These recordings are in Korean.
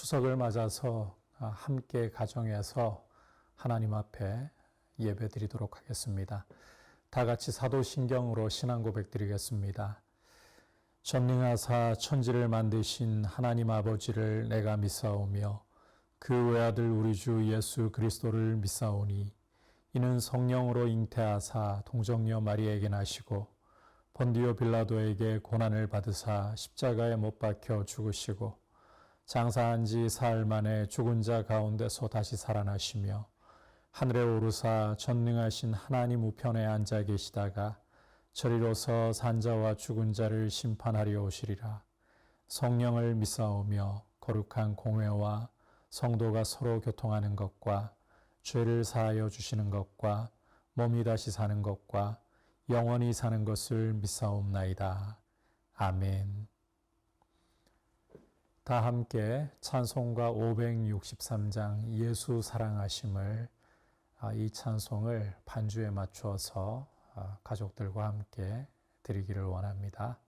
추석을 맞아서 함께 가정에서 하나님 앞에 예배 드리도록 하겠습니다. 다 같이 사도신경으로 신앙 고백 드리겠습니다. 전능하사 천지를 만드신 하나님 아버지를 내가 믿사오며 그 외아들 우리 주 예수 그리스도를 믿사오니 이는 성령으로 잉태하사 동정녀 마리아에게 나시고 본디오 빌라도에게 고난을 받으사 십자가에 못 박혀 죽으시고 장사한 지 사흘 만에 죽은 자 가운데서 다시 살아나시며 하늘에 오르사 전능하신 하나님 우편에 앉아 계시다가 저리로서 산자와 죽은 자를 심판하려 오시리라. 성령을 믿사오며 거룩한 공회와 성도가 서로 교통하는 것과 죄를 사하여 주시는 것과 몸이 다시 사는 것과 영원히 사는 것을 믿사옵나이다. 아멘. 다 함께 찬송가 563장 예수 사랑하심을 이 찬송을 반주에 맞추어서 가족들과 함께 드리기를 원합니다.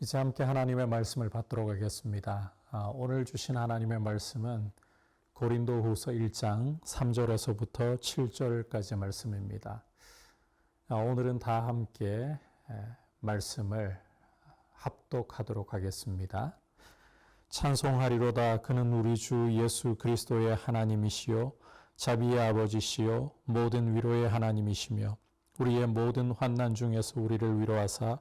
이제 함께 하나님의 말씀을 받도록 하겠습니다. 오늘 주신 하나님의 말씀은 고린도후서 1장 3절에서부터 7절까지 말씀입니다. 오늘은 다 함께 말씀을 합독하도록 하겠습니다. 찬송하리로다. 그는 우리 주 예수 그리스도의 하나님이시요 자비의 아버지시요 모든 위로의 하나님이시며 우리의 모든 환난 중에서 우리를 위로하사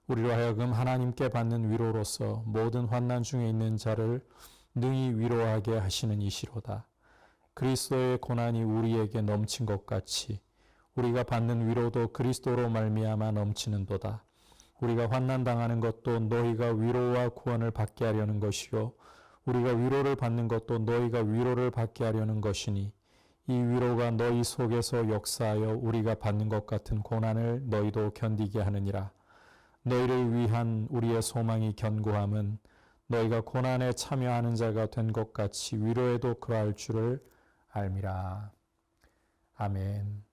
우리로 하여금 하나님께 받는 위로로서 모든 환난 중에 있는 자를 능히 위로하게 하시는 이시로다. 그리스도의 고난이 우리에게 넘친 것 같이 우리가 받는 위로도 그리스도로 말미암아 넘치는도다. 우리가 환난 당하는 것도 너희가 위로와 구원을 받게 하려는 것이요 우리가 위로를 받는 것도 너희가 위로를 받게 하려는 것이니 이 위로가 너희 속에서 역사하여 우리가 받는 것 같은 고난을 너희도 견디게 하느니라. 너희를 위한 우리의 소망이 견고함은 너희가 고난에 참여하는 자가 된 것 같이 위로에도 그러할 줄을 알미라. 아멘.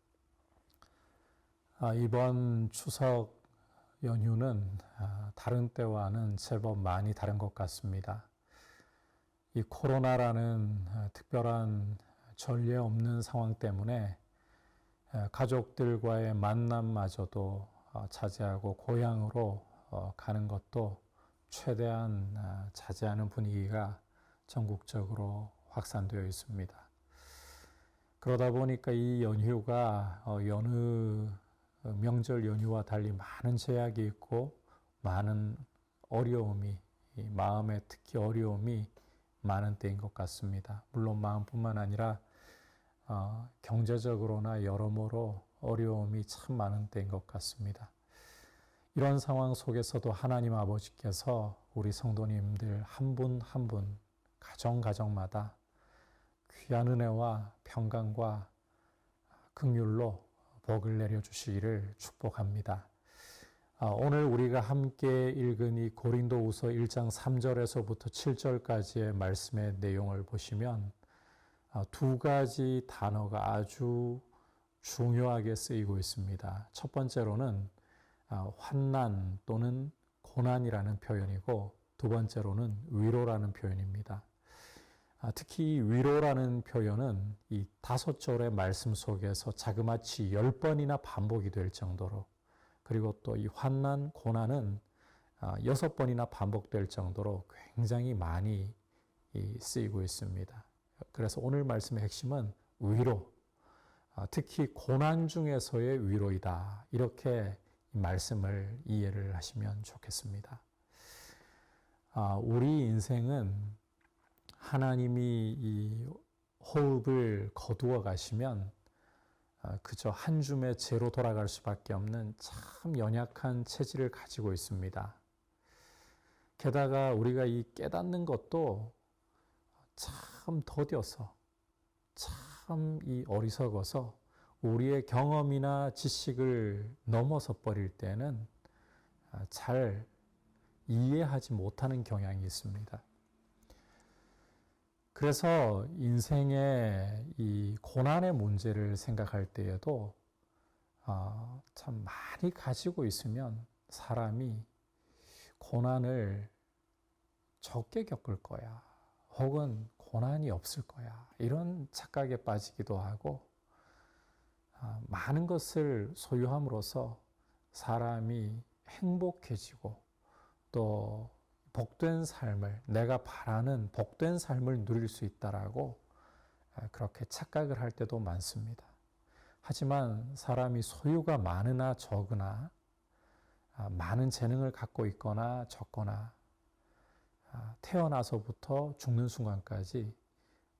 이번 추석 연휴는 다른 때와는 제법 많이 다른 것 같습니다. 이 코로나라는 특별한 전례 없는 상황 때문에 가족들과의 만남마저도 자제하고 고향으로 가는 것도 최대한 자제하는 분위기가 전국적으로 확산되어 있습니다. 그러다 보니까 이 연휴가 여느 명절 연휴와 달리 많은 제약이 있고 많은 어려움이, 마음에 특히 어려움이 많은 때인 것 같습니다. 물론 마음뿐만 아니라 경제적으로나 여러모로 어려움이 참 많은 때인 것 같습니다. 이런 상황 속에서도 하나님 아버지께서 우리 성도님들 한 분 한 분, 가정마다 귀한 은혜와 평강과 긍휼로 복을 내려주시기를 축복합니다. 오늘 우리가 함께 읽은 이 고린도후서 1장 3절에서부터 7절까지의 말씀의 내용을 보시면 두 가지 단어가 아주 중요하게 쓰이고 있습니다. 첫 번째로는 환난 또는 고난이라는 표현이고 두 번째로는 위로라는 표현입니다. 특히 위로라는 표현은 이 5절의 말씀 속에서 자그마치 10번이나 반복이 될 정도로 그리고 또 이 환난, 고난은 6번이나 반복될 정도로 굉장히 많이 쓰이고 있습니다. 그래서 오늘 말씀의 핵심은 위로, 특히 고난 중에서의 위로이다. 이렇게 말씀을 이해를 하시면 좋겠습니다. 우리 인생은 하나님이 이 호흡을 거두어 가시면 그저 한 줌의 재로 돌아갈 수밖에 없는 참 연약한 체질을 가지고 있습니다. 게다가 우리가 이 깨닫는 것도 참 더뎌서 참 이 어리석어서 우리의 경험이나 지식을 넘어서 버릴 때는 잘 이해하지 못하는 경향이 있습니다. 그래서 인생의 이 고난의 문제를 생각할 때에도 참 많이 가지고 있으면 사람이 고난을 적게 겪을 거야. 혹은 고난이 없을 거야. 이런 착각에 빠지기도 하고 많은 것을 소유함으로써 사람이 행복해지고 또 복된 삶을 내가 바라는 복된 삶을 누릴 수 있다라고 그렇게 착각을 할 때도 많습니다. 하지만 사람이 소유가 많으나 적으나 많은 재능을 갖고 있거나 적거나 태어나서부터 죽는 순간까지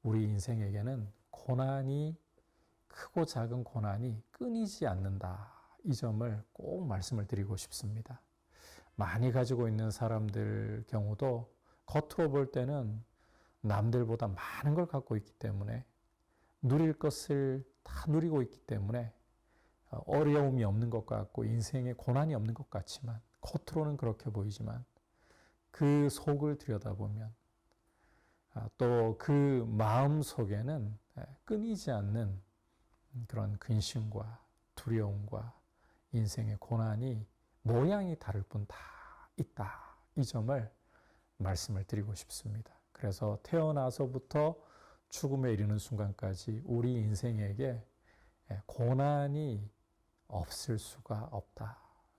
우리 인생에게는 고난이 크고 작은 고난이 끊이지 않는다. 이 점을 꼭 말씀을 드리고 싶습니다. 많이 가지고 있는 사람들 경우도 겉으로 볼 때는 남들보다 많은 걸 갖고 있기 때문에 누릴 것을 다 누리고 있기 때문에 어려움이 없는 것 같고 인생에 고난이 없는 것 같지만 겉으로는 그렇게 보이지만 그 속을 들여다보면 또 그 마음 속에는 끊이지 않는 그런 근심과 두려움과 인생의 고난이 모양이 다를 뿐 다 있다. 이 점을 말씀을 드리고 싶습니다. 그래서 태어나서부터 죽음에 이르는 순간까지 우리 인생에게 고난이 없을 수가 없다.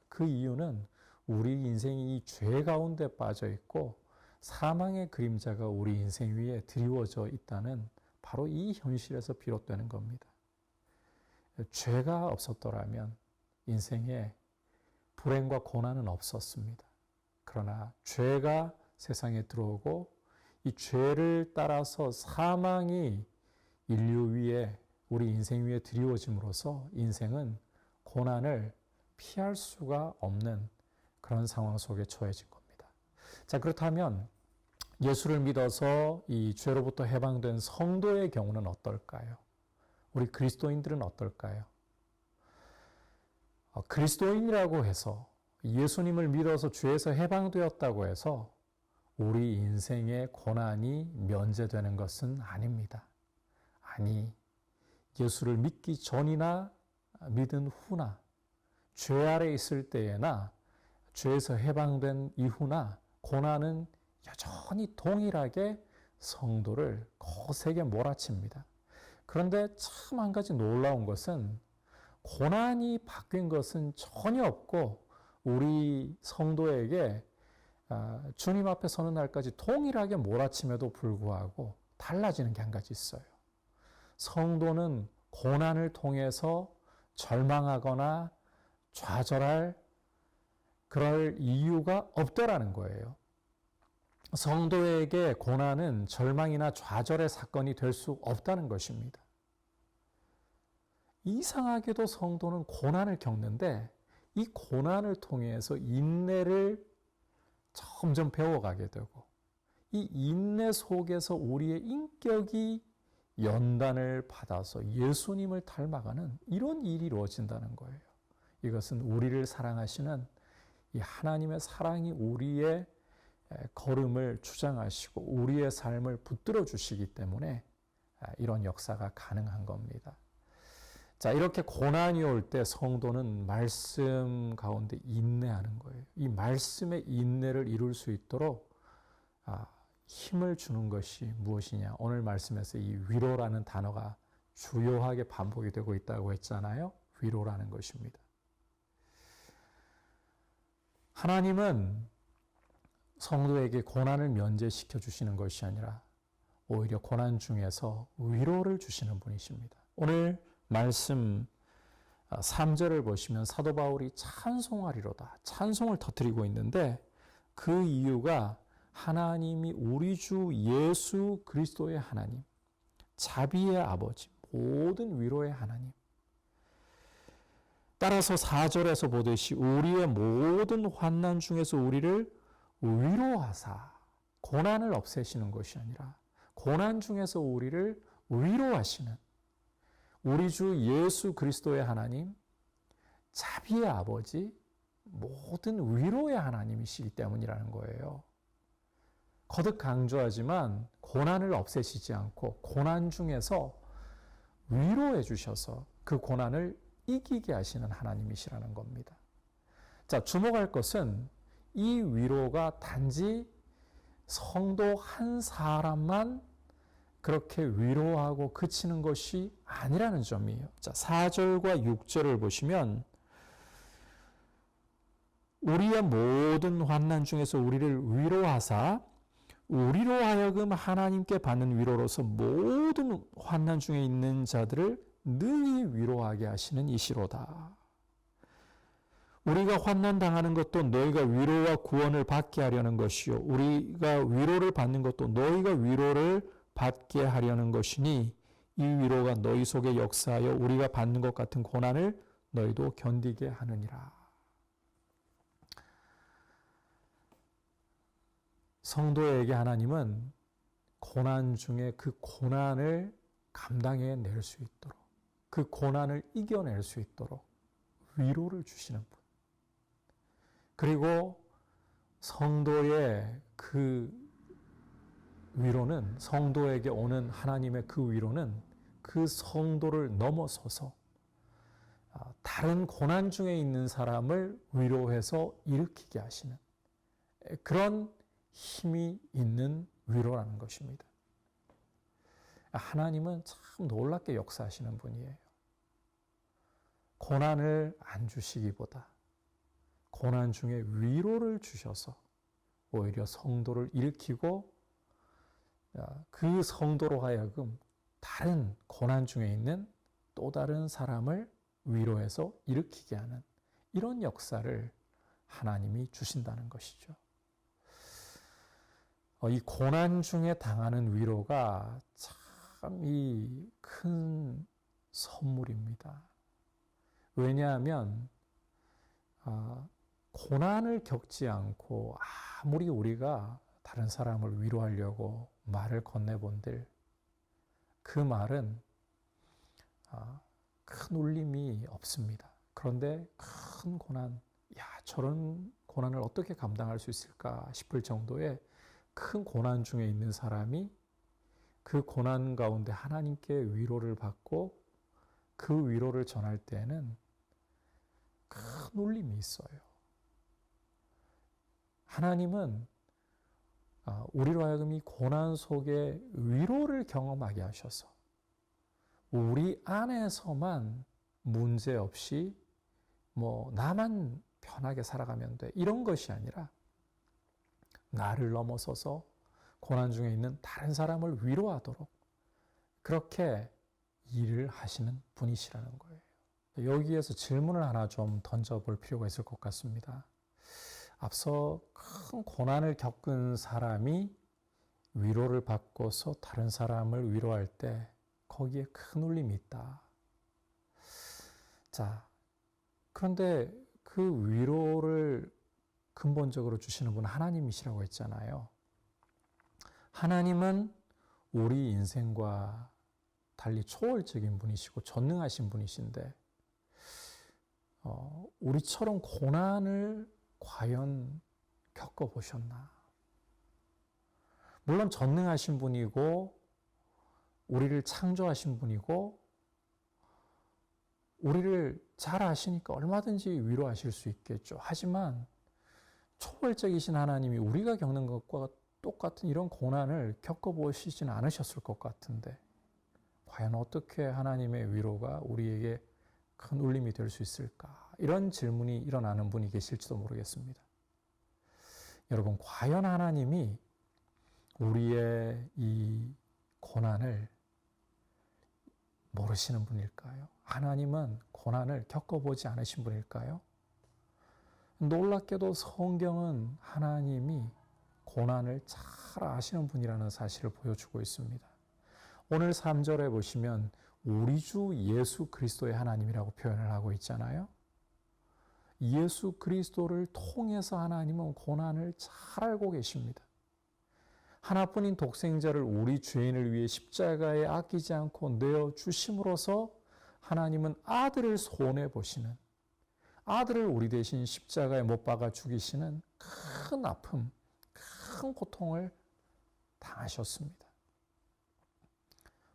그 이유는 우리 인생이 이 죄 가운데 빠져 있고 사망의 그림자가 우리 인생 위에 드리워져 있다는 바로 이 현실에서 비롯되는 겁니다. 죄가 없었더라면 인생에 불행과 고난은 없었습니다. 그러나 죄가 세상에 들어오고 이 죄를 따라서 사망이 인류 위에 우리 인생 위에 드리워짐으로써 인생은 고난을 피할 수가 없는 그런 상황 속에 처해진 겁니다. 자, 그렇다면 예수를 믿어서 이 죄로부터 해방된 성도의 경우는 어떨까요? 우리 그리스도인들은 어떨까요? 그리스도인이라고 해서 예수님을 믿어서 죄에서 해방되었다고 해서 우리 인생의 고난이 면제되는 것은 아닙니다. 아니, 예수를 믿기 전이나 믿은 후나 죄 아래 있을 때에나 죄에서 해방된 이후나 고난은 여전히 동일하게 성도를 거세게 몰아칩니다. 그런데 참 한 가지 놀라운 것은 고난이 바뀐 것은 전혀 없고 우리 성도에게 주님 앞에 서는 날까지 동일하게 몰아침에도 불구하고 달라지는 게 한 가지 있어요. 성도는 고난을 통해서 절망하거나 좌절할 그럴 이유가 없더라는 거예요. 성도에게 고난은 절망이나 좌절의 사건이 될 수 없다는 것입니다. 이상하게도 성도는 고난을 겪는데 이 고난을 통해서 인내를 점점 배워가게 되고 이 인내 속에서 우리의 인격이 연단을 받아서 예수님을 닮아가는 이런 일이 이루어진다는 거예요. 이것은 우리를 사랑하시는 이 하나님의 사랑이 우리의 걸음을 주장하시고 우리의 삶을 붙들어 주시기 때문에 이런 역사가 가능한 겁니다. 자, 이렇게 고난이 올 때 성도는 말씀 가운데 인내하는 거예요. 이 말씀의 인내를 이룰 수 있도록 힘을 주는 것이 무엇이냐? 오늘 말씀에서 이 위로라는 단어가 주요하게 반복이 되고 있다고 했잖아요. 위로라는 것입니다. 하나님은 성도에게 고난을 면제시켜 주시는 것이 아니라 오히려 고난 중에서 위로를 주시는 분이십니다. 오늘 말씀 3절을 보시면 사도 바울이 찬송하리로다. 찬송을 터뜨리고 있는데 그 이유가 하나님이 우리 주 예수 그리스도의 하나님, 자비의 아버지, 모든 위로의 하나님. 따라서 4절에서 보듯이 우리의 모든 환난 중에서 우리를 위로하사 고난을 없애시는 것이 아니라 고난 중에서 우리를 위로하시는 우리 주 예수 그리스도의 하나님, 자비의 아버지, 모든 위로의 하나님이시기 때문이라는 거예요. 거듭 강조하지만 고난을 없애시지 않고 고난 중에서 위로해 주셔서 그 고난을 이기게 하시는 하나님이시라는 겁니다. 자, 주목할 것은 이 위로가 단지 성도 한 사람만 그렇게 위로하고 그치는 것이 아니라는 점이에요. 자, 4절과 6절을 보시면 우리의 모든 환난 중에서 우리를 위로하사 우리로 하여금 하나님께 받는 위로로서 모든 환난 중에 있는 자들을 능히 위로하게 하시는 이시로다. 우리가 환난 당하는 것도 너희가 위로와 구원을 받게 하려는 것이요 우리가 위로를 받는 것도 너희가 위로를 받게 하려는 것이니 이 위로가 너희 속에 역사하여 우리가 받는 것 같은 고난을 너희도 견디게 하느니라. 성도에게 하나님은 고난 중에 그 고난을 감당해낼 수 있도록 그 고난을 이겨낼 수 있도록 위로를 주시는 분. 그리고 성도의 그 위로는 성도에게 오는 하나님의 그 위로는 그 성도를 넘어서서 다른 고난 중에 있는 사람을 위로해서 일으키게 하시는 그런 힘이 있는 위로라는 것입니다. 하나님은 참 놀랍게 역사하시는 분이에요. 고난을 안 주시기보다 고난 중에 위로를 주셔서 오히려 성도를 일으키고 그 성도로 하여금 다른 고난 중에 있는 또 다른 사람을 위로해서 일으키게 하는 이런 역사를 하나님이 주신다는 것이죠. 이 고난 중에 당하는 위로가 참 이 큰 선물입니다. 왜냐하면 고난을 겪지 않고 아무리 우리가 다른 사람을 위로하려고 말을 건네본들 그 말은 큰 울림이 없습니다. 그런데 큰 고난, 저런 고난을 어떻게 감당할 수 있을까 싶을 정도의 큰 고난 중에 있는 사람이 그 고난 가운데 하나님께 위로를 받고 그 위로를 전할 때에는 큰 울림이 있어요. 하나님은 우리로 하여금 이 고난 속에 위로를 경험하게 하셔서 우리 안에서만 문제 없이 나만 편하게 살아가면 돼 이런 것이 아니라 나를 넘어서서 고난 중에 있는 다른 사람을 위로하도록 그렇게 일을 하시는 분이시라는 거예요. 여기에서 질문을 하나 좀 던져볼 필요가 있을 것 같습니다. 앞서 큰 고난을 겪은 사람이 위로를 받고서 다른 사람을 위로할 때 거기에 큰 울림이 있다. 자, 그런데 그 위로를 근본적으로 주시는 분은 하나님이시라고 했잖아요. 하나님은 우리 인생과 달리 초월적인 분이시고 전능하신 분이신데 우리처럼 고난을 과연 겪어보셨나? 물론 전능하신 분이고 우리를 창조하신 분이고 우리를 잘 아시니까 얼마든지 위로하실 수 있겠죠. 하지만 초월적이신 하나님이 우리가 겪는 것과 똑같은 이런 고난을 겪어보시진 않으셨을 것 같은데 과연 어떻게 하나님의 위로가 우리에게 큰 울림이 될 수 있을까? 이런 질문이 일어나는 분이 계실지도 모르겠습니다. 여러분, 과연 하나님이 우리의 이 고난을 모르시는 분일까요? 하나님은 고난을 겪어보지 않으신 분일까요? 놀랍게도 성경은 하나님이 고난을 잘 아시는 분이라는 사실을 보여주고 있습니다. 오늘 3절에 보시면 우리 주 예수 그리스도의 하나님이라고 표현을 하고 있잖아요. 예수 그리스도를 통해서 하나님은 고난을 잘 알고 계십니다. 하나뿐인 독생자를 우리 죄인을 위해 십자가에 아끼지 않고 내어주심으로써 하나님은 아들을 손해보시는, 아들을 우리 대신 십자가에 못 박아 죽이시는 큰 아픔, 큰 고통을 당하셨습니다.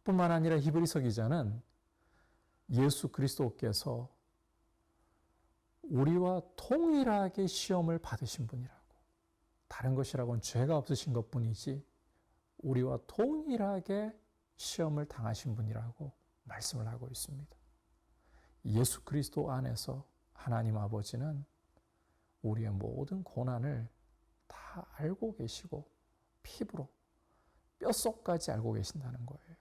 뿐만 아니라 히브리서 기자는 예수 그리스도께서 우리와 동일하게 시험을 받으신 분이라고, 다른 것이라고는 죄가 없으신 것뿐이지 우리와 동일하게 시험을 당하신 분이라고 말씀을 하고 있습니다. 예수 그리스도 안에서 하나님 아버지는 우리의 모든 고난을 다 알고 계시고 피부로 뼛속까지 알고 계신다는 거예요.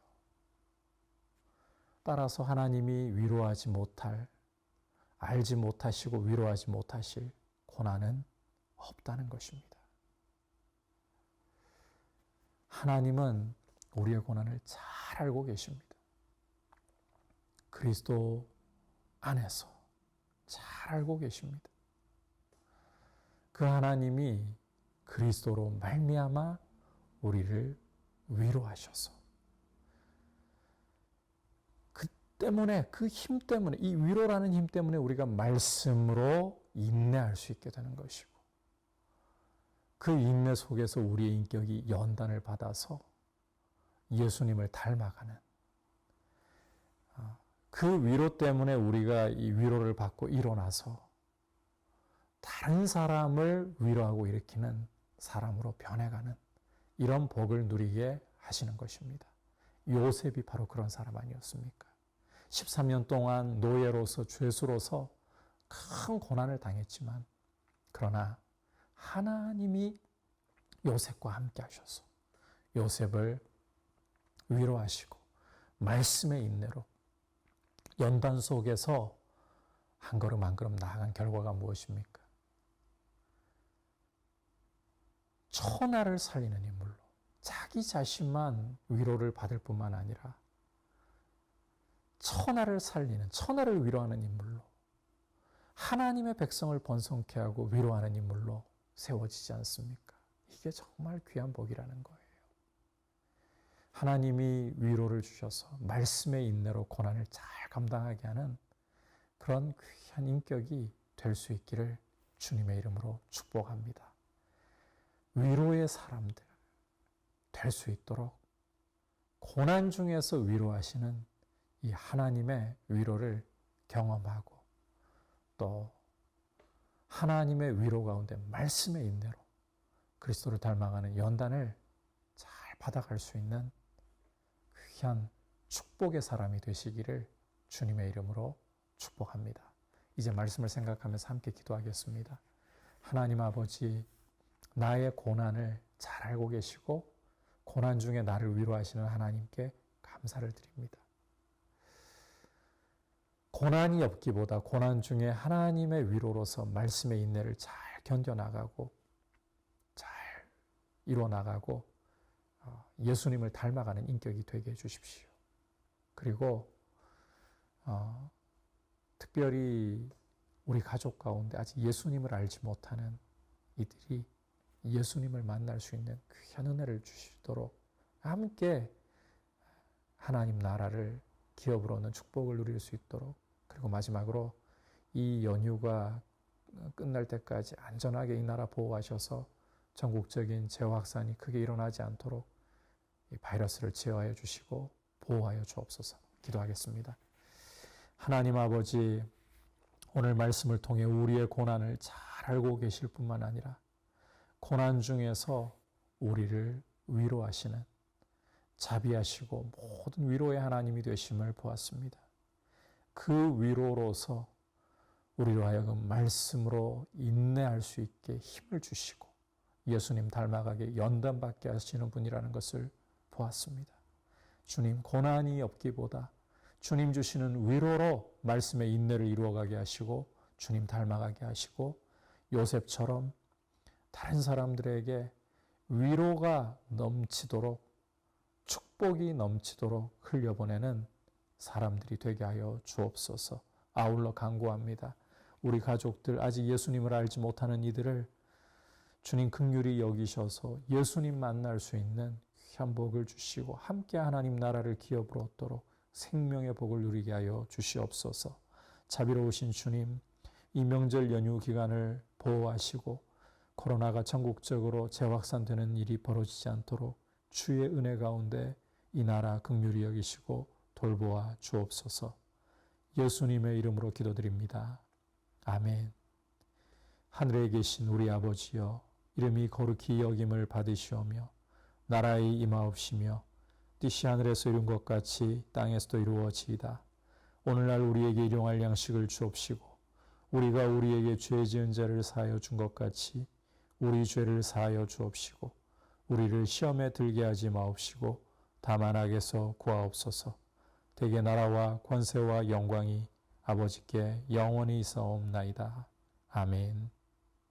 따라서 하나님이 위로하지 못할, 알지 못하시고 위로하지 못하실 고난은 없다는 것입니다. 하나님은 우리의 고난을 잘 알고 계십니다. 그리스도 안에서 잘 알고 계십니다. 그 하나님이 그리스도로 말미암아 우리를 위로하셔서 그 힘 때문에, 이 위로라는 힘 때문에 우리가 말씀으로 인내할 수 있게 되는 것이고 그 인내 속에서 우리의 인격이 연단을 받아서 예수님을 닮아가는, 그 위로 때문에 우리가 이 위로를 받고 일어나서 다른 사람을 위로하고 일으키는 사람으로 변해가는 이런 복을 누리게 하시는 것입니다. 요셉이 바로 그런 사람 아니었습니까? 13년 동안 노예로서 죄수로서 큰 고난을 당했지만 그러나 하나님이 요셉과 함께 하셔서 요셉을 위로하시고 말씀의 인내로 연단 속에서 한 걸음 한 걸음 나아간 결과가 무엇입니까? 천하를 살리는 인물로 자기 자신만 위로를 받을 뿐만 아니라 천하를 살리는, 천하를 위로하는 인물로 하나님의 백성을 번성케 하고 위로하는 인물로 세워지지 않습니까? 이게 정말 귀한 복이라는 거예요. 하나님이 위로를 주셔서 말씀의 인내로 고난을 잘 감당하게 하는 그런 귀한 인격이 될 수 있기를 주님의 이름으로 축복합니다. 위로의 사람들 될 수 있도록 고난 중에서 위로하시는 이 하나님의 위로를 경험하고 또 하나님의 위로 가운데 말씀의 인내로 그리스도를 닮아가는 연단을 잘 받아갈 수 있는 귀한 축복의 사람이 되시기를 주님의 이름으로 축복합니다. 이제 말씀을 생각하면서 함께 기도하겠습니다. 하나님 아버지, 나의 고난을 잘 알고 계시고 고난 중에 나를 위로하시는 하나님께 감사를 드립니다. 고난이 없기보다 고난 중에 하나님의 위로로서 말씀의 인내를 잘 견뎌나가고 잘 이뤄나가고 예수님을 닮아가는 인격이 되게 해주십시오. 그리고 특별히 우리 가족 가운데 아직 예수님을 알지 못하는 이들이 예수님을 만날 수 있는 귀한 은혜를 주시도록 함께 하나님 나라를 기업으로 얻는 축복을 누릴 수 있도록, 그리고 마지막으로 이 연휴가 끝날 때까지 안전하게 이 나라 보호하셔서 전국적인 재확산이 크게 일어나지 않도록 이 바이러스를 제어하여 주시고 보호하여 주옵소서. 기도하겠습니다. 하나님 아버지, 오늘 말씀을 통해 우리의 고난을 잘 알고 계실 뿐만 아니라 고난 중에서 우리를 위로하시는, 자비하시고 모든 위로의 하나님이 되심을 보았습니다. 그 위로로서 우리로 하여금 말씀으로 인내할 수 있게 힘을 주시고 예수님 닮아가게 연단받게 하시는 분이라는 것을 보았습니다. 주님, 고난이 없기보다 주님 주시는 위로로 말씀의 인내를 이루어가게 하시고 주님 닮아가게 하시고 요셉처럼 다른 사람들에게 위로가 넘치도록, 축복이 넘치도록 흘려보내는 사람들이 되게 하여 주옵소서. 아울러 간구합니다. 우리 가족들, 아직 예수님을 알지 못하는 이들을 주님 긍휼히 여기셔서 예수님 만날 수 있는 귀한 복을 주시고 함께 하나님 나라를 기업으로 얻도록 생명의 복을 누리게 하여 주시옵소서. 자비로우신 주님, 이 명절 연휴 기간을 보호하시고 코로나가 전국적으로 재확산되는 일이 벌어지지 않도록 주의 은혜 가운데 이 나라 긍휼히 여기시고 돌보아 주옵소서. 예수님의 이름으로 기도드립니다. 아멘. 하늘에 계신 우리 아버지여, 이름이 거룩히 여김을 받으시오며 나라의 임하옵시며 뜻이 하늘에서 이룬 것 같이 땅에서도 이루어지이다. 오늘날 우리에게 일용할 양식을 주옵시고 우리가 우리에게 죄 지은 자를 사하여 준 것 같이 우리 죄를 사하여 주옵시고 우리를 시험에 들게 하지 마옵시고 다만 악에서 구하옵소서. 대개 나라와 권세와 영광이 아버지께 영원히 있사옵나이다. 아멘.